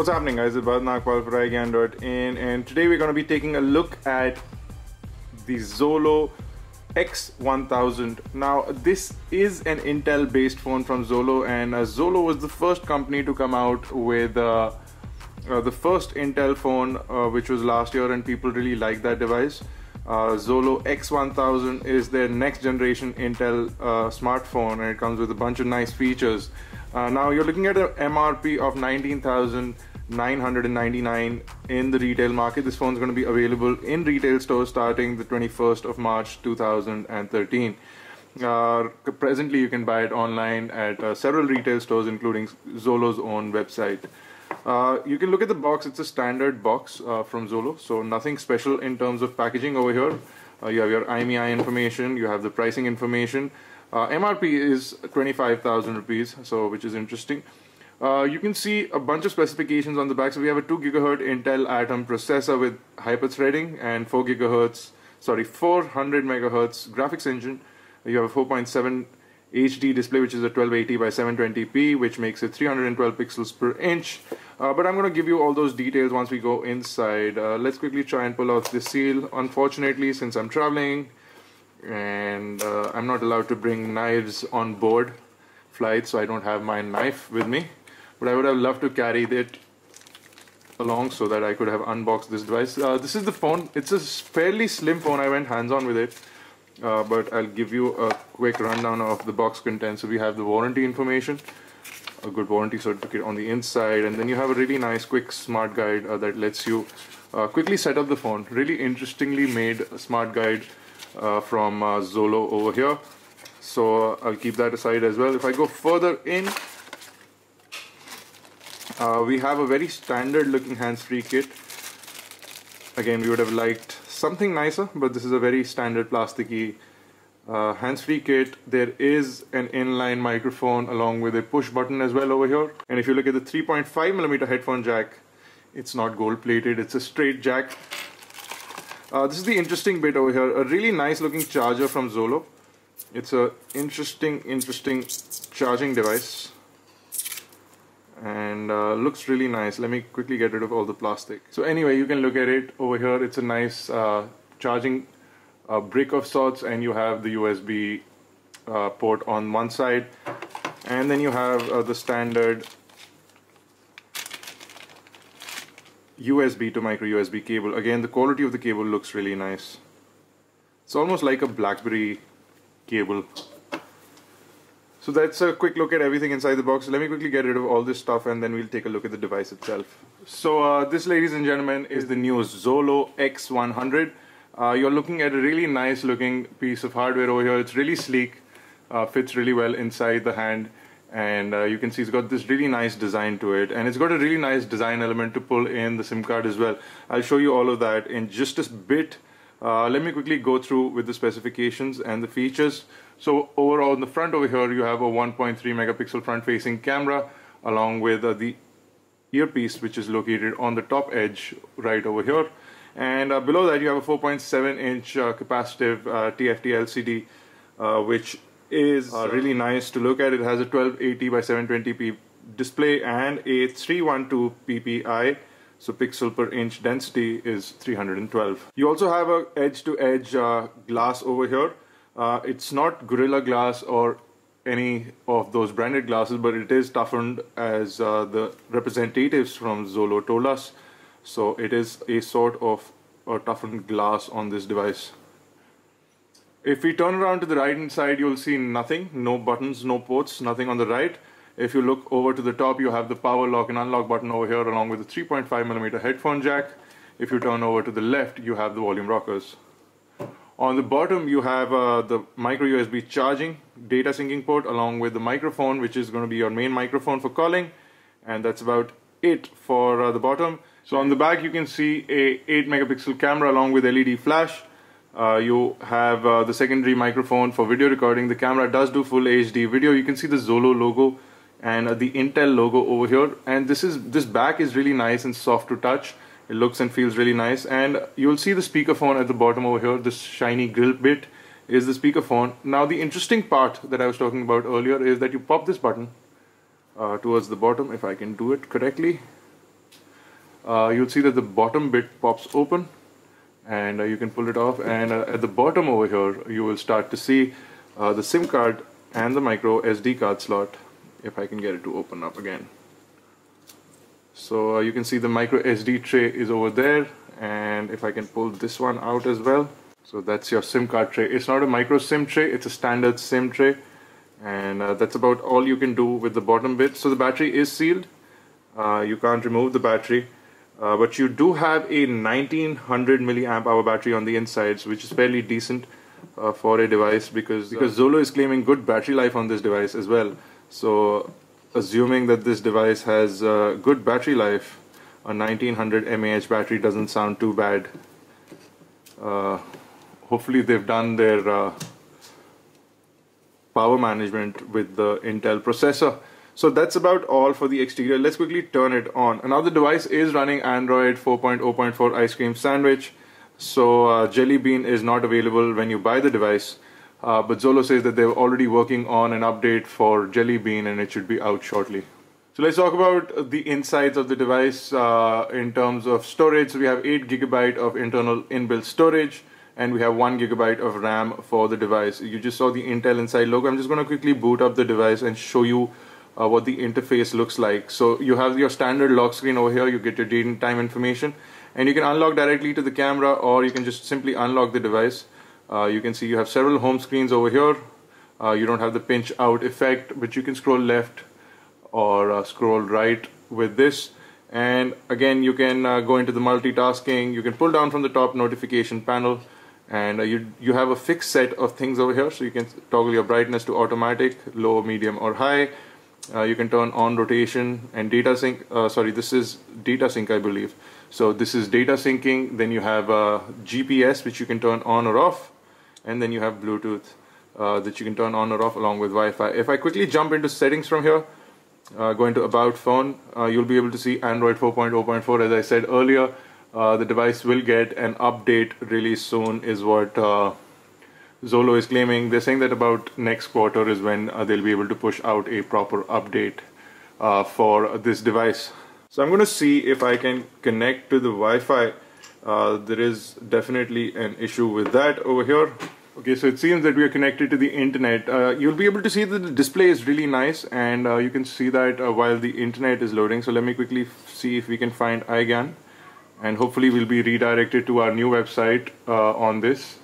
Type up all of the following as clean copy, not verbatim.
What's happening, guys? It's Bharat Nagpal for iGyaan.in, and today we're going to be taking a look at the Xolo X1000. Now, this is an Intel based phone from Xolo, and Xolo was the first company to come out with the first Intel phone, which was last year, and people really liked that device. Xolo X1000 is their next generation Intel smartphone, and it comes with a bunch of nice features. Now you're looking at an MRP of 19,999 in the retail market. This phone is going to be available in retail stores starting the 21st of March 2013. Presently you can buy it online at several retail stores, including Xolo's own website. You can look at the box. It's a standard box from Xolo, so nothing special in terms of packaging over here. You have your iGyaan information, you have the pricing information. MRP is 25,000 rupees, so which is interesting. You can see a bunch of specifications on the back. So we have a 2 GHz Intel Atom processor with hyper-threading and 400 MHz graphics engine. You have a 4.7 HD display, which is a 1280 by 720p, which makes it 312 pixels per inch. But I'm going to give you all those details once we go inside. Let's quickly try and pull out the seal. Unfortunately, since I'm traveling and I'm not allowed to bring knives on board flight, so I don't have my knife with me. But I would have loved to carry it along so that I could have unboxed this device. This is the phone. It's a fairly slim phone. I went hands-on with it. But I'll give you a quick rundown of the box contents. So we have the warranty information, a good warranty certificate on the inside, and then you have a really nice quick smart guide that lets you quickly set up the phone. Really interestingly made smart guide from Xolo over here. So I'll keep that aside as well. If I go further in, we have a very standard looking hands-free kit. Again, we would have liked something nicer, but this is a very standard plasticky hands-free kit. There is an inline microphone along with a push button as well over here. And if you look at the 3.5mm headphone jack, it's not gold plated, it's a straight jack. This is the interesting bit over here, a really nice looking charger from Xolo. It's a interesting charging device, and looks really nice. Let me quickly get rid of all the plastic. So anyway, you can look at it over here. It's a nice charging brick of sorts, and you have the USB port on one side, and then you have the standard USB to micro USB cable. Again, the quality of the cable looks really nice. It's almost like a BlackBerry cable. So that's a quick look at everything inside the box. Let me quickly get rid of all this stuff, and then we'll take a look at the device itself. So this, ladies and gentlemen, is the new Xolo X1000. You're looking at a really nice looking piece of hardware over here. It's really sleek, fits really well inside the hand, and you can see it's got this really nice design to it, and it's got a really nice design element to pull in the SIM card as well. I'll show you all of that in just a bit. Let me quickly go through with the specifications and the features. So overall, in the front over here, you have a 1.3 megapixel front-facing camera, along with the earpiece, which is located on the top edge right over here. And below that, you have a 4.7-inch capacitive TFT LCD, which is really nice to look at. It has a 1280 by 720p display and a 312 ppi. So pixel per inch density is 312. You also have a edge-to-edge glass over here. It's not Gorilla Glass or any of those branded glasses, but it is toughened as the representatives from Xolo told us. So it is a sort of a toughened glass on this device. If we turn around to the right hand side, you'll see nothing, no buttons, no ports, nothing on the right. If you look over to the top, you have the power lock and unlock button over here, along with a 3.5mm headphone jack. If you turn over to the left, you have the volume rockers. On the bottom, you have the micro USB charging, data syncing port, along with the microphone, which is going to be your main microphone for calling. And that's about it for the bottom. So on the back, you can see a 8 megapixel camera along with LED flash. You have the secondary microphone for video recording. The camera does do full HD video. You can see the Xolo logo and the Intel logo over here. And this back is really nice and soft to touch. It looks and feels really nice. And you'll see the speakerphone at the bottom over here. This shiny grill bit is the speakerphone. Now the interesting part that I was talking about earlier is that you pop this button towards the bottom, if I can do it correctly. you'll see that the bottom bit pops open, and you can pull it off, and at the bottom over here you will start to see the SIM card and the micro SD card slot, if I can get it to open up again. So you can see the micro SD tray is over there, and if I can pull this one out as well, so that's your SIM card tray. It's not a micro SIM tray, it's a standard SIM tray, and that's about all you can do with the bottom bit. So the battery is sealed, you can't remove the battery, but you do have a 1900 milliamp hour battery on the insides, which is fairly decent for a device, because Xolo is claiming good battery life on this device as well. So assuming that this device has good battery life, a 1900 mAh battery doesn't sound too bad. Hopefully they've done their power management with the Intel processor. So that's about all for the exterior. Let's quickly turn it on. Now the device is running Android 4.0.4 Ice Cream Sandwich. So Jelly Bean is not available when you buy the device. But Xolo says that they're already working on an update for Jelly Bean, and it should be out shortly. So let's talk about the insides of the device in terms of storage. So we have 8 GB of internal inbuilt storage, and we have 1 GB of RAM for the device. You just saw the Intel Inside logo. I'm just going to quickly boot up the device and show you what the interface looks like. So you have your standard lock screen over here. You get your date and time information, and you can unlock directly to the camera, or you can just simply unlock the device. You can see you have several home screens over here. You don't have the pinch out effect, but you can scroll left or scroll right with this. And again, you can go into the multitasking. You can pull down from the top notification panel, and you have a fixed set of things over here. So you can toggle your brightness to automatic, low, medium, or high. You can turn on rotation and data sync. Sorry, this is data sync, I believe. So this is data syncing. Then you have GPS, which you can turn on or off. And then you have Bluetooth that you can turn on or off along with Wi-Fi. If I quickly jump into settings from here, go into About Phone, you'll be able to see Android 4.0.4. As I said earlier, the device will get an update really soon, is what Xolo is claiming. They're saying that about next quarter is when they'll be able to push out a proper update for this device. So I'm going to see if I can connect to the Wi-Fi. There is definitely an issue with that over here. Okay, so it seems that we are connected to the internet. You'll be able to see that the display is really nice, and you can see that while the internet is loading. So let me quickly see if we can find iGyaan, and hopefully we'll be redirected to our new website on this.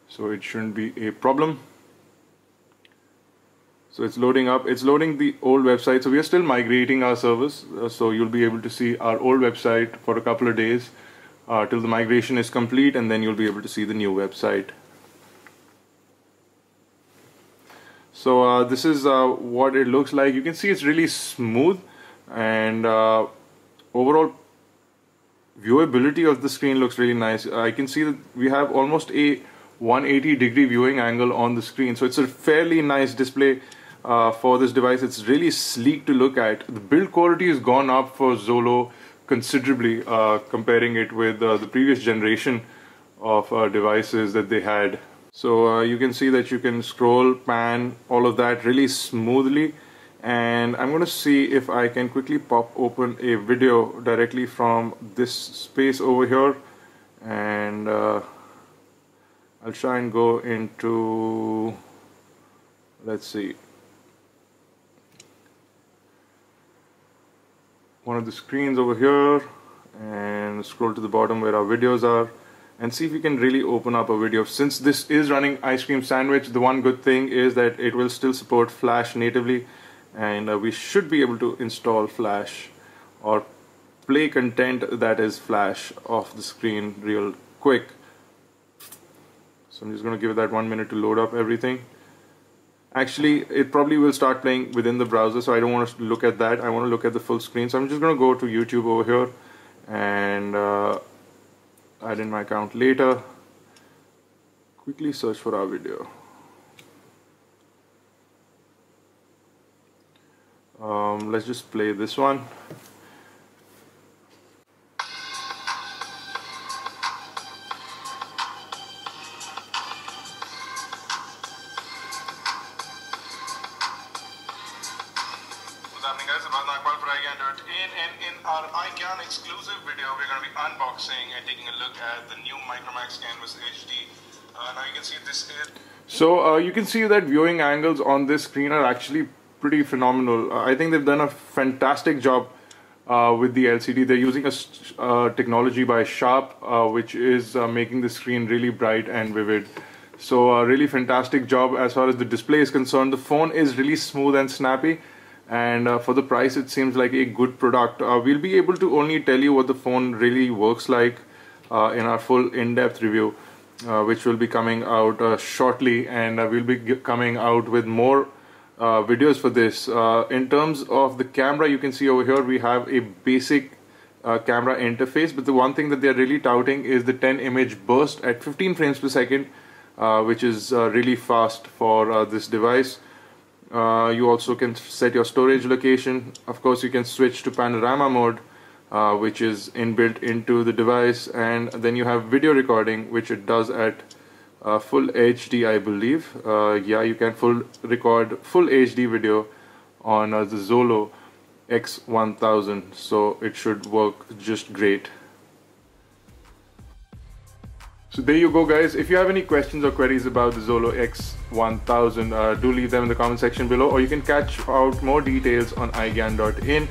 So it shouldn't be a problem. So it's loading up. It's loading the old website. So we are still migrating our servers. So you'll be able to see our old website for a couple of days till the migration is complete, and then you'll be able to see the new website. So this is what it looks like. You can see it's really smooth, and overall viewability of the screen looks really nice. I can see that we have almost a 180-degree viewing angle on the screen. So it's a fairly nice display for this device. It's really sleek to look at. The build quality has gone up for Xolo considerably, comparing it with the previous generation of devices that they had. So you can see that you can scroll, pan, all of that really smoothly. And I'm going to see if I can quickly pop open a video directly from this space over here, and I'll try and go into, let's see, one of the screens over here, and scroll to the bottom where our videos are, and see if we can really open up a video. Since this is running Ice Cream Sandwich, the one good thing is that it will still support Flash natively, and we should be able to install Flash or play content that is Flash off the screen real quick. So I'm just going to give it that 1 minute to load up everything. Actually, it probably will start playing within the browser, so I don't want to look at that. I want to look at the full screen. So I'm just going to go to YouTube over here and add in my account later. Quickly search for our video. Let's just play this one. What's happening, guys? I'm Iqbal for iGyaan. iGyaan.in, and in our iGyaan exclusive video, we're going to be unboxing and taking a look at the new Micromax Canvas HD. Now you can see this is... So you can see that viewing angles on this screen are actually pretty phenomenal. I think they've done a fantastic job with the LCD. They're using a technology by Sharp, which is making the screen really bright and vivid. So a really fantastic job as far as the display is concerned. The phone is really smooth and snappy, and for the price it seems like a good product. We'll be able to only tell you what the phone really works like in our full in-depth review, which will be coming out shortly, and we'll be coming out with more videos for this. In terms of the camera, you can see over here we have a basic camera interface, but the one thing that they're really touting is the 10 image burst at 15 frames per second, which is really fast for this device. You also can set your storage location. Of course, you can switch to panorama mode, which is inbuilt into the device, and then you have video recording, which it does at full HD, I believe. Yeah, you can record full HD video on the Xolo X1000, so it should work just great. So there you go, guys. If you have any questions or queries about the Xolo X1000, do leave them in the comment section below, or you can catch out more details on iGyaan.in.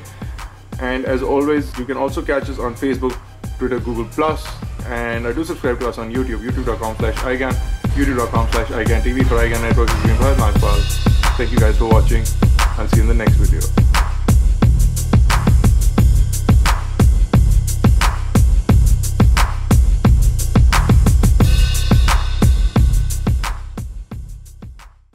And as always, you can also catch us on Facebook, Twitter, Google+, and do subscribe to us on YouTube, youtube.com/iGyaan, youtube.com/iGyaan TV for iGyaan Network. Thank you guys for watching. I'll see you in the next video.